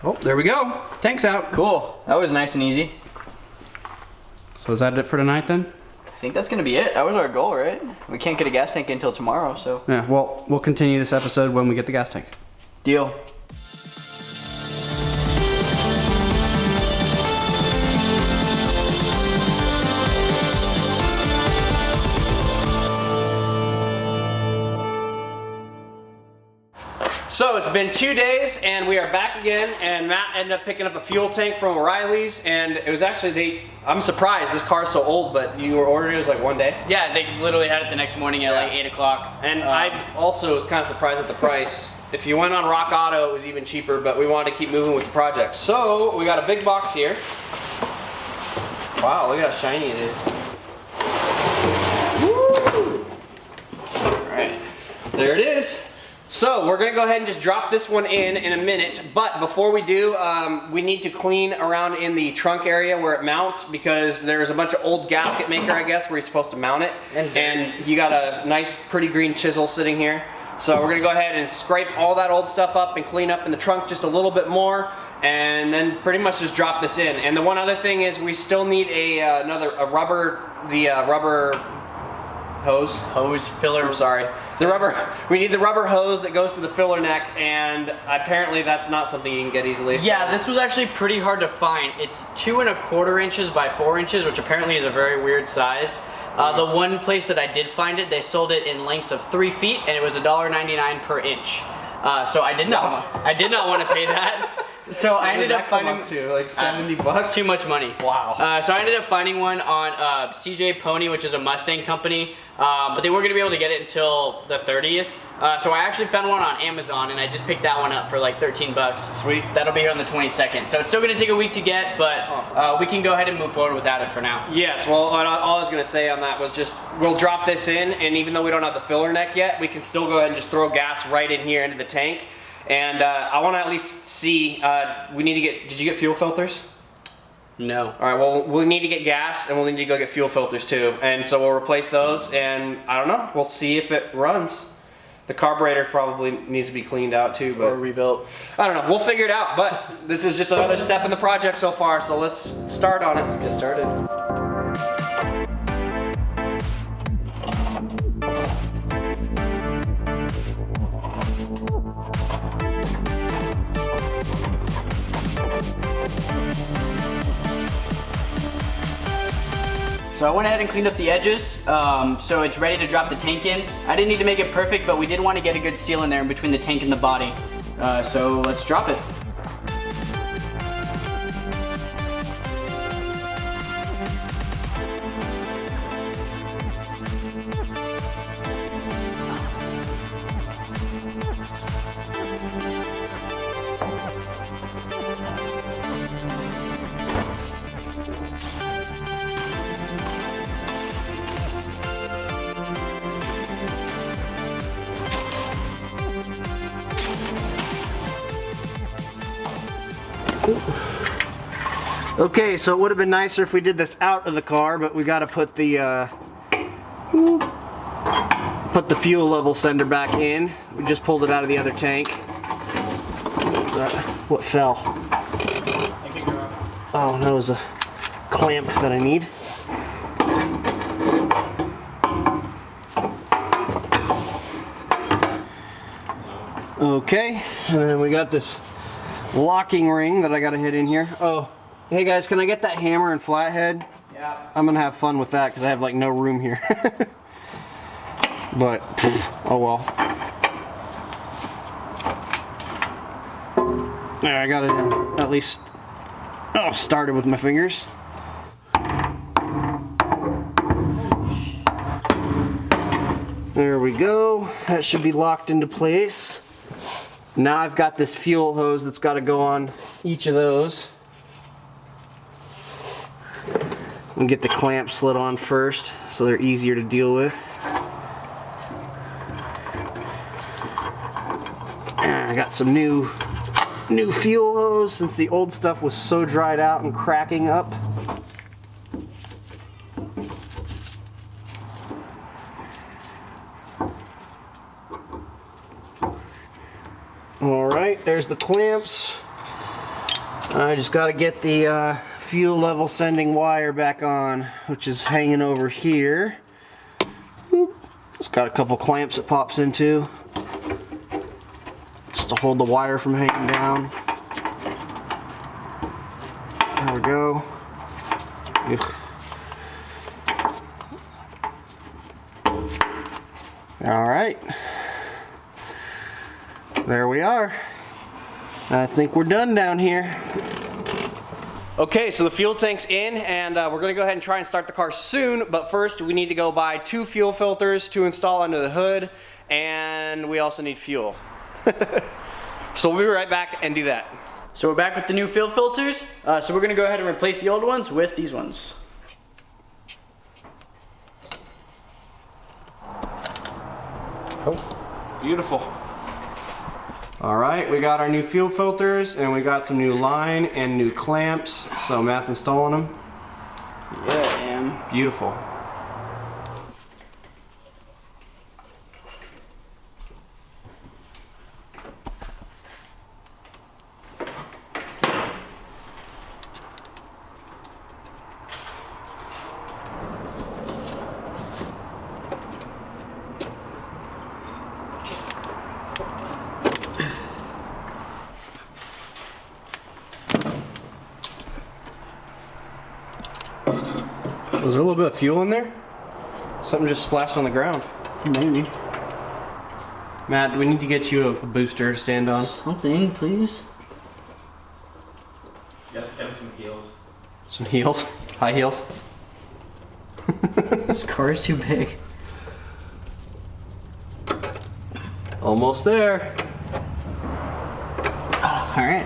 Oh, there we go. Tank's out. Cool. That was nice and easy. So is that it for tonight then? I think that's gonna be it. That was our goal, right? We can't get a gas tank until tomorrow, so. Yeah, well, we'll continue this episode when we get the gas tank. Deal. So it's been 2 days and we are back again, and Matt ended up picking up a fuel tank from O'Reilly's, and it was actually, I'm surprised, this car's so old, but you were ordering it was like 1 day? Yeah, they literally had it the next morning at like 8 o'clock. And I also was kind of surprised at the price. If you went on Rock Auto, it was even cheaper, but we wanted to keep moving with the project. So we got a big box here. Wow, look at how shiny it is. Woo! All right, there it is. So we're gonna go ahead and just drop this one in a minute, but before we do, we need to clean around in the trunk area where it mounts, because there's a bunch of old gasket maker, I guess, where you're supposed to mount it. And you got a nice, pretty green chisel sitting here. So we're gonna go ahead and scrape all that old stuff up and clean up in the trunk just a little bit more, and then pretty much just drop this in. And the one other thing is we still need a rubber hose filler. I'm sorry. We need the rubber hose that goes to the filler neck, and apparently that's not something you can get easily. Yeah, this was actually pretty hard to find. It's 2 1/4 inches by 4 inches, which apparently is a very weird size. The one place that I did find it, they sold it in lengths of 3 feet, and it was $1.99 per inch. So I did not want to pay that. So I ended up finding to like 70 bucks. Too much money. Wow. So I ended up finding one on CJ Pony, which is a Mustang company, but they weren't gonna be able to get it until the 30th. So I actually found one on Amazon, and I just picked that one up for like 13 bucks. Sweet. That'll be here on the 22nd. So it's still gonna take a week to get, but awesome. We can go ahead and move forward without it for now. Yes. Well, all I was gonna say on that was just we'll drop this in, and even though we don't have the filler neck yet, we can still go ahead and just throw gas right in here into the tank. And I want to at least see, we need to get, did you get fuel filters? No. All right, well, we'll need to get gas, and we'll need to go get fuel filters too. And so we'll replace those, and I don't know, we'll see if it runs. The carburetor probably needs to be cleaned out too, but or rebuilt. I don't know, we'll figure it out. But this is just another step in the project so far, so let's start on it. Let's get started. So I went ahead and cleaned up the edges, so it's ready to drop the tank in. I didn't need to make it perfect, but we did want to get a good seal in there in between the tank and the body. So let's drop it. Okay, so it would have been nicer if we did this out of the car, but we got to put the fuel level sender back in. We just pulled it out of the other tank. What fell? Oh, that was a clamp that I need. Okay, and then we got this locking ring that I got to hit in here. Oh, hey guys, can I get that hammer and flathead? Yeah. I'm gonna have fun with that because I have like no room here. But, oh well. There, I got it at least started with my fingers. There we go. That should be locked into place. Now I've got this fuel hose that's got to go on each of those. And get the clamp slid on first so they're easier to deal with. And I got some new fuel hose since the old stuff was so dried out and cracking up. All right, there's the clamps. I just got to get the fuel level sending wire back on, which is hanging over here. It's got a couple clamps it pops into, just to hold the wire from hanging down. There we go. All right. There we are. I think we're done down here. Okay, so the fuel tank's in, and we're gonna go ahead and try and start the car soon, but first we need to go buy 2 fuel filters to install under the hood, and we also need fuel. So we'll be right back and do that. So we're back with the new fuel filters. So we're gonna go ahead and replace the old ones with these ones. Oh, beautiful. All right, we got our new fuel filters, and we got some new line and new clamps. So Matt's installing them. Yeah, I am. Beautiful. Was there a little bit of fuel in there? Something just splashed on the ground. Maybe. Matt, we need to get you a booster to stand on. Something, please. Yep, some heels. Some heels? High heels? This car is too big. Almost there. All right.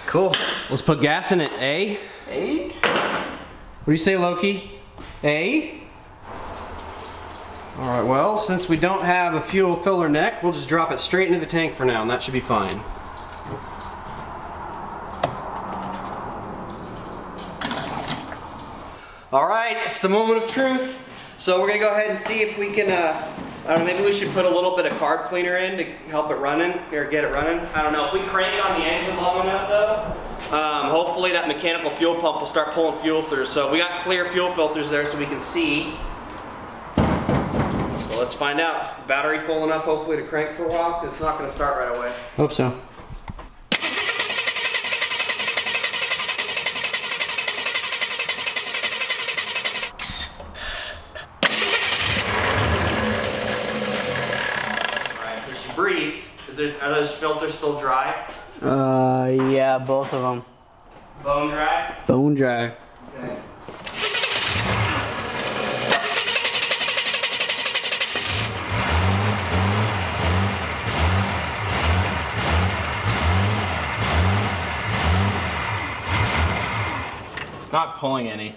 Cool. Let's put gas in it, eh? Hey. What do you say, Loki? Eh? All right, well, since we don't have a fuel filler neck, we'll just drop it straight into the tank for now, and that should be fine. All right, it's the moment of truth. So we're gonna go ahead and see if we can, I don't know, maybe we should put a little bit of carb cleaner in to help it running, or get it running. I don't know, if we crank it on the engine long enough though, hopefully that mechanical fuel pump will start pulling fuel through. So we got clear fuel filters there so we can see. So let's find out. Battery full enough hopefully to crank for a while, because it's not gonna start right away. Hope so. Breathe. Are those filters still dry? Yeah, both of them. Bone dry? Bone dry. Okay. It's not pulling any.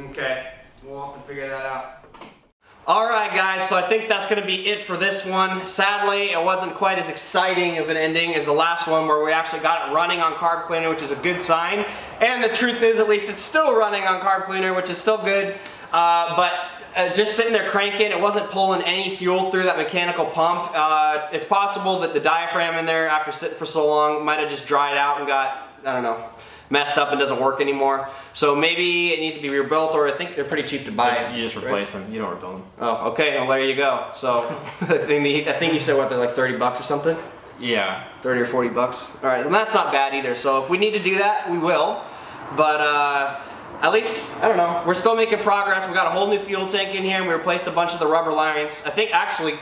Okay, we'll have to figure that out. Alright guys, so I think that's going to be it for this one. Sadly, it wasn't quite as exciting of an ending as the last one where we actually got it running on carb cleaner, which is a good sign. And the truth is, at least it's still running on carb cleaner, which is still good. Just sitting there cranking, it wasn't pulling any fuel through that mechanical pump. It's possible that the diaphragm in there, after sitting for so long, might have just dried out and got, I don't know, messed up and doesn't work anymore. So maybe it needs to be rebuilt, or I think they're pretty cheap to buy. You just replace them. You don't rebuild them. Oh, okay. Well, there you go. So I think you said what, they're like 30 bucks or something? Yeah. 30 or 40 bucks. All right, and that's not bad either. So if we need to do that, we will. But at least, I don't know, we're still making progress. We got a whole new fuel tank in here, and we replaced a bunch of the rubber lines. I think actually,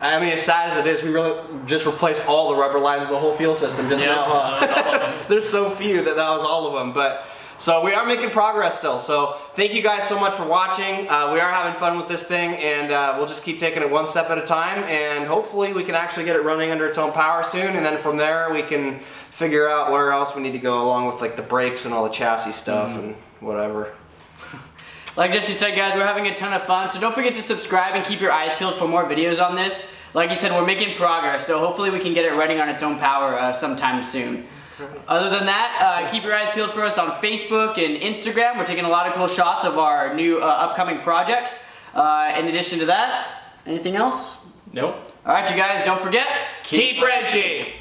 I mean, as sad as it is, we really just replaced all the rubber lines of the whole fuel system just now, huh? There's so few that was all of them. But so we are making progress still. So thank you guys so much for watching. We are having fun with this thing, and we'll just keep taking it one step at a time, and hopefully we can actually get it running under its own power soon, and then from there we can figure out where else we need to go along with like the brakes and all the chassis stuff and whatever. Like Jesse said, guys, we're having a ton of fun, so don't forget to subscribe and keep your eyes peeled for more videos on this. Like you said, we're making progress, so hopefully we can get it running on its own power sometime soon. Other than that, keep your eyes peeled for us on Facebook and Instagram. We're taking a lot of cool shots of our new upcoming projects. In addition to that, anything else? Nope. All right, you guys, don't forget, Keep wrenching.